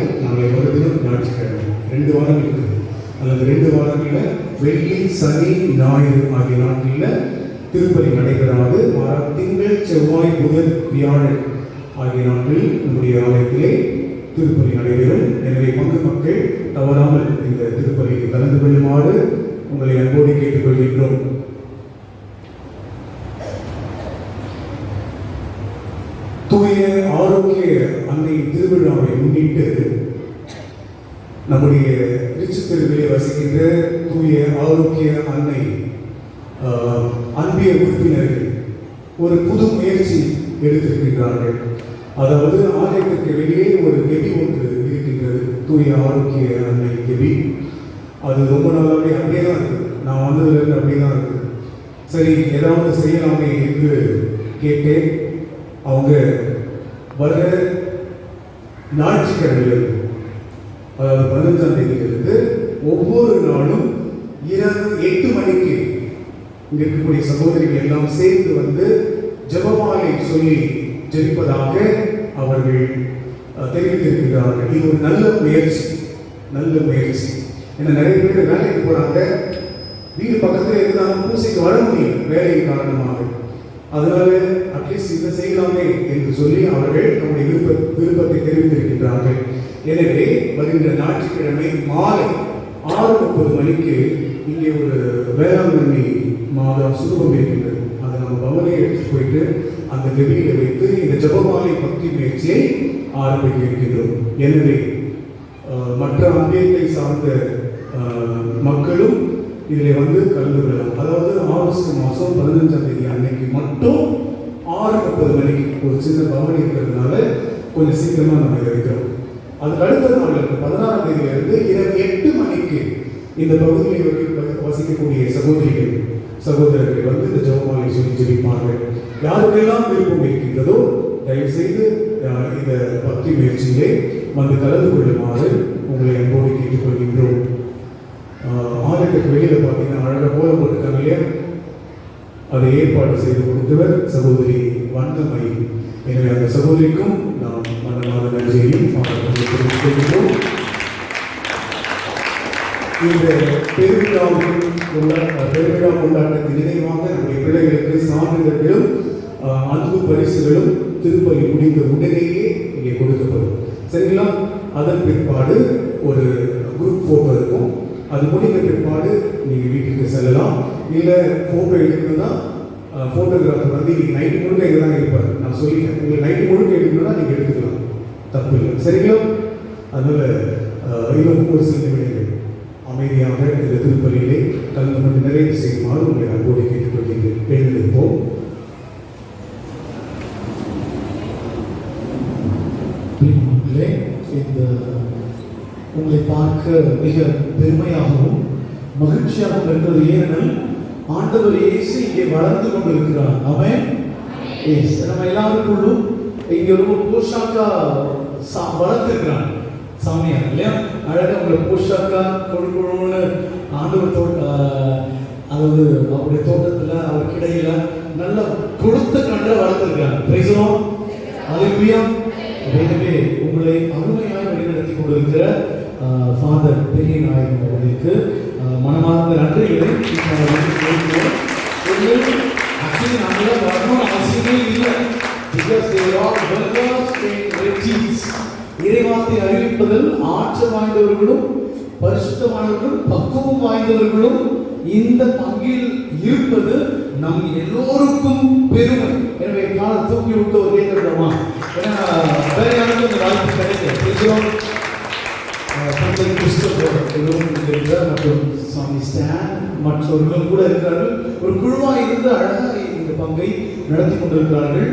மறுதினம் ஞாயிற்றுக்கிழமை 2 வாரம் இருக்குது. அல்லது 2 வாரங்களில் வெள்ளி, சனி, ஞாயிறு ஆகிய நாட்களில் திருப்பலி நடைபெறாது. திங்கள், செவ்வாய், புதன், வியாழன் ஆகிய நாட்களில் நம்முடைய ஆலயத்திலே திருப்பலி நடைபெறும். எனவே பங்கு மக்கள் தவறாமல் இந்த திருப்பலிக்கு கலந்து கொள்ளுமாறு உங்களை அன்போடு கேட்டுக்கொள்கின்றோம். தூய ஆரோக்கிய அன்னையின் திருவிழாவை முன்னிட்டு நம்முடைய திருச்சித்தெருவிலே வசிக்கின்ற தூய ஆரோக்கிய அன்னை அன்பிய உறுப்பினர்கள் ஒரு புது முயற்சி எடுத்திருக்கின்றார்கள். அதாவது ஆலயத்திற்கு வெளியே ஒரு கெபி ஒன்று இருக்கின்றது, தூய ஆரோக்கிய அன்னை கெபி. அது ரொம்ப நாளாவே அப்படியே தான் இருக்குது. நான் வந்ததுலேருந்து அப்படியே தான் இருக்குது. சரி, ஏதாவது செய்யலாமே என்று கேட்டேன். அவங்க வர ஞாயிற்றுக்கிழமையில், அதாவது 15ஆம் தேதியிலிருந்து ஒவ்வொரு நாளும் இரவு 8 மணிக்கு இங்க இருக்கக்கூடிய சகோதரிகள் எல்லாம் சேர்ந்து வந்து ஜெபமாலை சொல்லி ஜெபிப்பதாக அவர்கள் தெரிவித்திருக்கிறார்கள். இது ஒரு நல்ல முயற்சி. ஏன்னா நிறைய பேர் வேலைக்கு போறாங்க, வீடு பக்கத்தில் இருந்தாலும் பூசைக்கு வர முடியும் வேலையின் காரணமாக. அதனால அட்லீஸ்ட் இதை செய்யலாமே என்று சொல்லி அவர்கள் நம்முடைய விருப்பத்தை தெரிவித்திருக்கின்றார்கள். எனவே வருகின்ற ஞாயிற்றுக்கிழமை மாலை 6:30 மணிக்கு இங்கே ஒரு வேளாங்கண்ணி மாதா சுரூபம் இருக்கின்றது. அதை நம்ம பவனை எடுத்து போயிட்டு அந்த வெளியில வைத்து இந்த ஜெபமாலை பக்தி முயற்சியை ஆரம்பிக்க இருக்கின்றோம். எனவே மற்ற அம்பியத்தை சார்ந்த மக்களும் இதில் வந்து கலந்து கொள்ளலாம். அதாவது ஆகஸ்ட் மாதம் 15ஆம் தேதி அன்னைக்கு மட்டும் 6:30 மணிக்கு ஒரு சின்ன பவனி இருக்கிறதுனால கொஞ்சம் சீக்கிரமாக நம்ம இதை வைக்கிறோம். அதுக்கு அடுத்த நாளுக்கு 16ஆம் தேதியிலிருந்து இரவு 8 மணிக்கு இந்த பகுதியில் வசிக்கக்கூடிய சகோதரர்கள் வந்து இந்த ஜெபமாலை சொல்லி ஜெபிப்பார்கள். யாருக்கெல்லாம் விருப்பம் இருக்கின்றதோ தயவு செய்து இந்த பக்தி முயற்சியிலே வந்து கலந்து கொள்ளுமாறு உங்களை அன்போடு கேட்டுக்கொள்கின்றோம். ஆலயத்துக்கு வெளியில் பார்த்தீங்கன்னா அழகாக போல போட்டிருக்காங்க இல்லையா, அதை ஏற்பாடு செய்து கொடுத்தவர் சகோதரி வண்ணமயி. எனவே அந்த சகோதரிக்கும் நாம் மனமாத நன்றியையும் தெரிவித்துக்கொள்கிறோம். இந்த பெருவிழா கொண்டாட்டத்தின் நினைவாக நம்முடைய பிள்ளைகளுக்கு சான்றிதழ்களும் அன்பு பரிசுகளும் திருப்பலி முடிந்த உடனேயே இங்கே கொடுக்கப்படும். சரிங்களா? அதன் பிற்பாடு ஒரு குரூப் போட்டோ இருக்கும். அது முடிந்த பிற்பாடு நீங்கள் வீட்டுக்கு செல்லலாம். இல்லை ஃபோட்டோ எடுக்கணும்னா ஃபோட்டோகிராஃபர் வந்து இன்னைக்கு நைட்டு முழுக்க இங்கே தான் இருப்பார். நான் சொல்லிட்டேன், உங்களுக்கு நைட்டு முழுக்க எடுக்கணும்னா நீங்கள் எடுத்துக்கலாம், தப்பு இல்லை. சரிங்களா? அதனால் இன்னும் ஒரு சில நிமிடங்கள் அமைதியாக இந்த திருப்பலியிலே கலந்து கொண்டு நிறைவு செய்யுமாறு உங்களை அன்போடு கேட்டுக்கொள்கிறேன். எழுந்திருப்போம். இந்த உங்களை பார்க்க மிக பெருமையாகவும் மகிழ்ச்சியாகவும் இருக்கிறது. ஏனெனில் ஆண்டவர் இயேசு இங்கே வளர்ந்து கொண்டிருக்கிறார். ஆமென். நம்ம எல்லாருக்குள்ளும் இங்க ரொம்ப போஷாக்கா வளர்த்துருக்கிறாங்க சாமியார் இல்லையா? அழகாக உங்களை போஷாக்கா கொடுக்கணும்னு ஆண்டவர் அதாவது அவருடைய தோட்டத்தில் அவர் கிடையில நல்ல கொடுத்த கண்ட வளர்த்துருக்கிறாங்க. பிரைஸும் அல்லேலூயா. எனவே உங்களை அருமையாக வழிநடத்தி கொண்டிருக்கிற ஃபாதர் பெரிய நாயகன் அவர்களுக்கு மனமார்ந்த நன்றிகளை ஆக்சுவலி நம்மளால வரணும்னு அவசியமே இல்லை. இறைவார்த்தை அறிவிப்பதில் ஆற்றல் வாய்ந்தவர்களும் பரிசுத்தமானவர்களும் பக்குவம் வாய்ந்தவர்களும் இந்த பங்கில் இருப்பது நம் எல்லோருக்கும் பெருமை. எனவே காலை தூக்கி விட்டு ஒரு கேட்கலாமா? ஏன்னா வேற யாருக்கும் இந்த வாய்ப்பு கிடைக்கும். மற்றும் சாமி ஸ்டான் மற்றவர்களும் கூட இருக்கிறார்கள். ஒரு குழுவாக இருந்து அழகாக இந்த பங்கை நடத்தி கொண்டிருக்கிறார்கள்.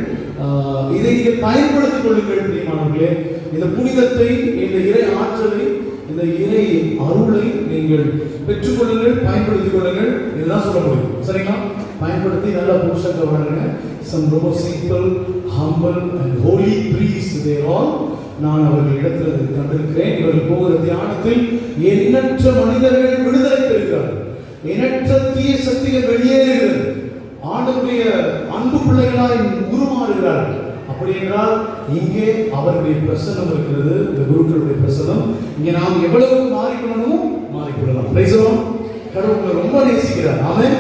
இதை நீங்கள் பயன்படுத்திக் கொள்ளுங்கள் பிரியமானவர்களே. இந்த புனிதத்தை, இந்த இறை ஆற்றலை, இந்த இறை அருளை நீங்கள் பெற்றுக்கொள்ளுங்கள், பயன்படுத்திக் கொள்ளுங்கள். இதுதான் சொல்ல முடியும். சரிங்களா? பயன்படுத்தி நல்லா போஷாக்க வாழுங்க. Some ரொம்ப simple, humble and holy priests they all. நான் அவர்கள் இடத்தில் கண்டிருக்கிறேன். இவர்கள் போகிற தியானத்தில் எண்ணற்ற மனிதர்கள் விடுதலை பெறுகிறார்கள். எண்ணற்ற தீய சக்திகள் வெளியேறுகிறது. ஆண்டவருடைய அன்பு பிள்ளைகளாய் உருமாறுகிறார்கள். அப்படி என்றால் இங்கே அவருடைய பிரசன்னம் இருக்கிறது. இந்த குருக்களுடைய பிரசன்னம் இங்கே நாம் எவ்வளவு மாறிக்கொள்ளணுமோ மாறிக்கொள்ளலாம். கடவுள் ரொம்ப நேசிக்கிறார். ஆமென்.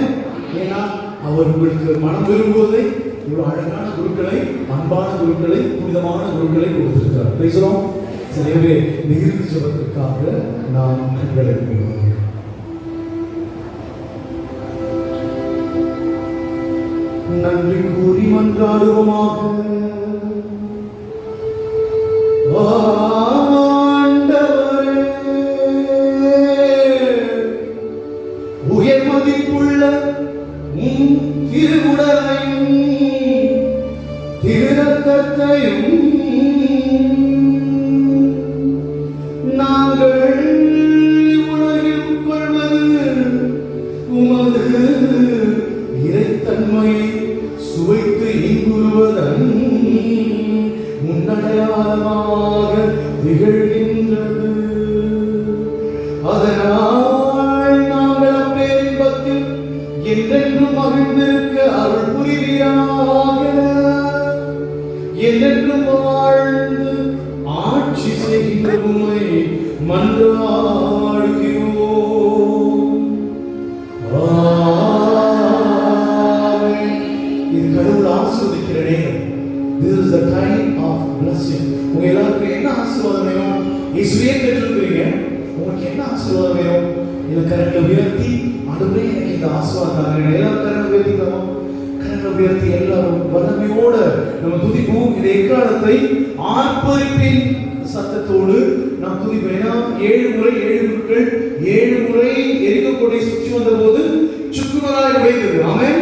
ஏன்னா அவர் உங்களுக்கு மனம் விரும்புவதை, இவ்வளவு அழகான குருக்களை, அன்பான குருக்களை, புனிதமான குருக்களை கொடுத்திருக்கிறார். பேசுறோம். எனவே இந்த இறுதி ஜெபத்திற்காக நாம் கண்களை மூடுவோம். நன்றி கூறி மன்றாடுவோமாக. உயர் மதிப்புள்ள திருவுடலையும் திருரத்தத்தையும் நாங்கள் உலகில் கொள்வது உமது இறைத்தன்மையை சுவைத்து இன்புறுவதன் முன்னடையாளமாக திகழ்கின்றது. அதனால் நாங்கள் என்றென்றும் மகிழ்ந்திருக்க அருள் புரிவீராக. என்றென்றும் வாழ்ந்து ஆட்சி செய்கின்ற உம்மை மன்றாடுகிறோம். ஆமென். இது கடவுள் ஆசீர்வதிக்கிற நேரம். This is the time of blessing. உங்க எல்லாருக்கும் என்ன ஆசீர்வாதம் வேணும்? இயேசுவே கேட்டிருக்கிறீங்க. உங்களுக்கு என்ன ஆசீர்வாதம் வேணும்? இந்த கரங்களை உயர்த்தி ஆண்டவரே எனக்கு இந்த ஆசீர்வாதம் தாங்க. எல்லாரும் கரங்களை உயர்த்திக்கணும். கரங்களை உயர்த்தி எல்லாரும் வல்லமையோட நம்ம துதிப்போம். இந்த எக்காலத்தை ஆர்ப்பரிப்பின் சத்தத்தோடு நாம் துதிப்போம். ஏன்னா 7 முறை 7 முட்கள் 7 முறை எரிக்கக்கூடிய சுற்றி வந்த போது சுக்குநூறாய் உடைந்தது. ஆமென்.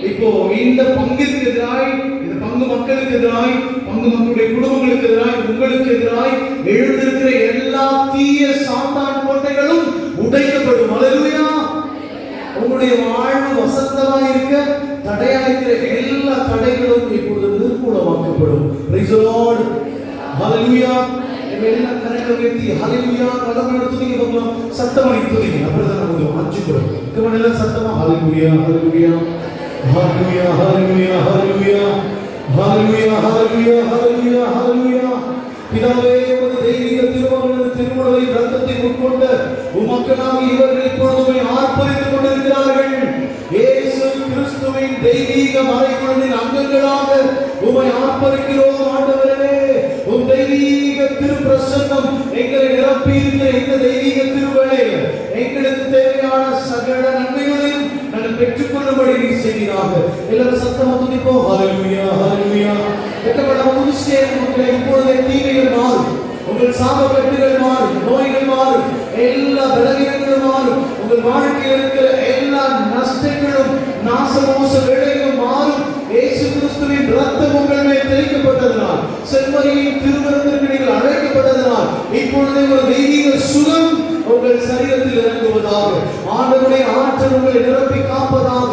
இப்போ இந்த பங்கிற்கு எதிராய், இந்த பங்கு மக்களுக்கு எதிராய், பங்கு மக்களுடைய குடும்பங்களுக்கு எதிராய், உங்களுக்கு எதிராய் எழுந்திருக்கிற எல்லா தீய சாத்தான் கோட்டைகளும் உடைக்கப்படும். அல்லேலூயா. உங்களுடைய வாழ்வு வசந்தமாய் இருக்க தடையா இருக்கிற எல்லா தடைகளும் இப்பொழுது நிர்மூலமாக்கப்படும். Praise the Lord. ஹalleluya. எல்லா கரங்களை உயர்த்தி ஹalleluya கடவுளை துதிக்க போறோம். சத்தமாய் துதிங்க. அப்படிதான் நம்ம வாஞ்சிக்கிறோம். கமன் எல்லாம் சத்தமா ஹalleluya ஹalleluya ஹalleluya ஹalleluya ஹalleluya ஹalleluya ஹalleluya ஹalleluya ஹalleluya. பிதாவே, உமது தெய்வீக திருமுறை ரத்தத்தை உட்கொண்ட உமக்களாகி இவர்கள் இப்பொழுதுமே ஆர்ப்பரித்துக் கொண்டிருக்கிறார்கள். இயேசு கிறிஸ்துவின் தெய்வீக மறைபொருளின் அங்கங்களாக உம்மை ஆர்ப்பரிக்கிறோம். ஆண்டவரே, உம் தெய்வீக திருப்பிரசன்னம் எங்களை நிரப்பி இருக்கிற இந்த தெய்வீக திருவேளையில் எங்களுக்கு தேவையான சகல நன்மைகளையும் நாங்கள் பெற்றுக்கொள்ளும்படி நீர் செய்வீராக. எல்லாரும் சத்தமா துதிப்போம். ஹalleluya ஹalleluya. எத்தனை மனுஷே மக்களை இப்பொழுதே தீமைகள் மாறும், உங்கள் சாபக்கட்டுகள் மாறும், நோய்கள் மாறும், எல்லா பலவீனங்களும் மாறும், உங்கள் வாழ்க்கையில் இருக்கிற எல்லா நஷ்டங்களும் நாசமோச வேலைகளும் மாறும். இயேசு கிறிஸ்துவின் ரத்தம் உங்கள் மேல் தெளிக்கப்பட்டதனால், செம்மறியின் திருமணத்திற்கு நீங்கள் அழைக்கப்பட்டதனால் இப்பொழுதே ஒரு தெய்வீக சுகம் உங்கள் சரீரத்தில் இறங்குவதாக. ஆண்டவருடைய ஆற்றல் உங்களை நிரப்பி காப்பதாக.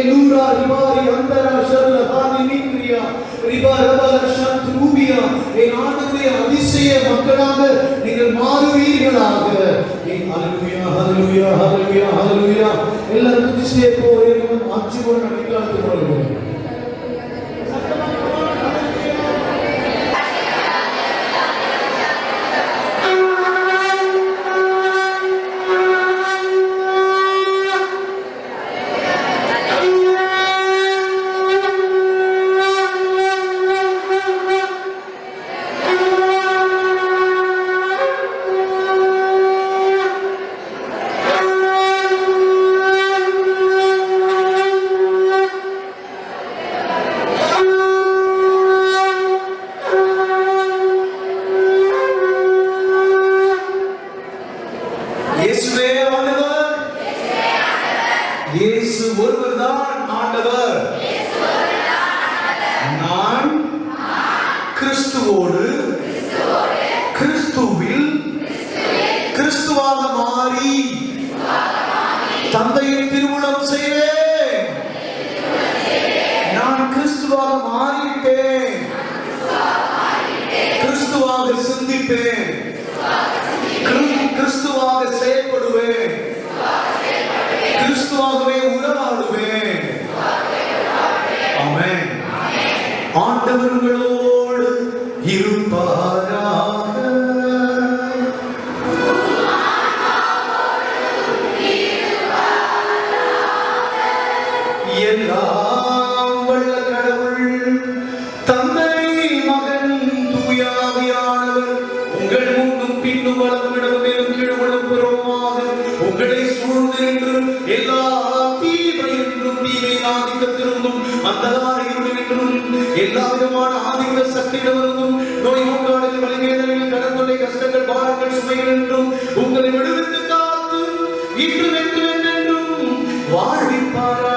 லூரா ரிபாரி அந்தரா ஷர்ல தானி நிக்ரியா ரிபா ரபா ஷாத் ரூபியா. ஆண்டவருடைய அதிசய மக்களாக நீங்கள் மாறுவீர்களாக. ஹalleluya ஹalleluya ஹalleluya ஹalleluya. எல்லாரும் துதிச்சே போறோம். ஆட்சியோட நடிக்காத்து போறோம். இயேசு ஒருவர்தான் ஆண்டவர். நான் கிறிஸ்துவோடு கிறிஸ்துவில் கிறிஸ்துவாக மாறி தந்தையின் திருவுளம் செய்வேன். நான் கிறிஸ்துவாக மாறிவிட்டேன். கிறிஸ்துவாக சிந்திப்பேன். கிறிஸ்துவாக செயல்படுவேன். கிறிஸ்துவாகவே உறவாடுவேன். ஆமென். ஆண்டவர் உங்களோடு இருப்பாராக. எல்லாம் வல்ல கடவுள் தந்தை மகன் தூய ஆவியானவர் உங்கள் முன்னும் பின்னும் வலதும் இடமும் மேலும் கீழும் புறமாக உங்களை சூழ்ந்து நின்று எல்லா தீமையிலும் தீமை ஆதிக்கத்திலிருந்தும் அந்தகாரிகளிலும் எல்லா விதமான ஆதிக்க சக்திகளிலிருந்தும் நோய் நோக்காடுகள் வலிமைகளில் கடற்கொள்ளை கஷ்டங்கள் பாரங்கள் சுமைகள் என்றும் உங்களை விடுவித்து காத்து இன்று என்றும் வாழ்விப்பாரா.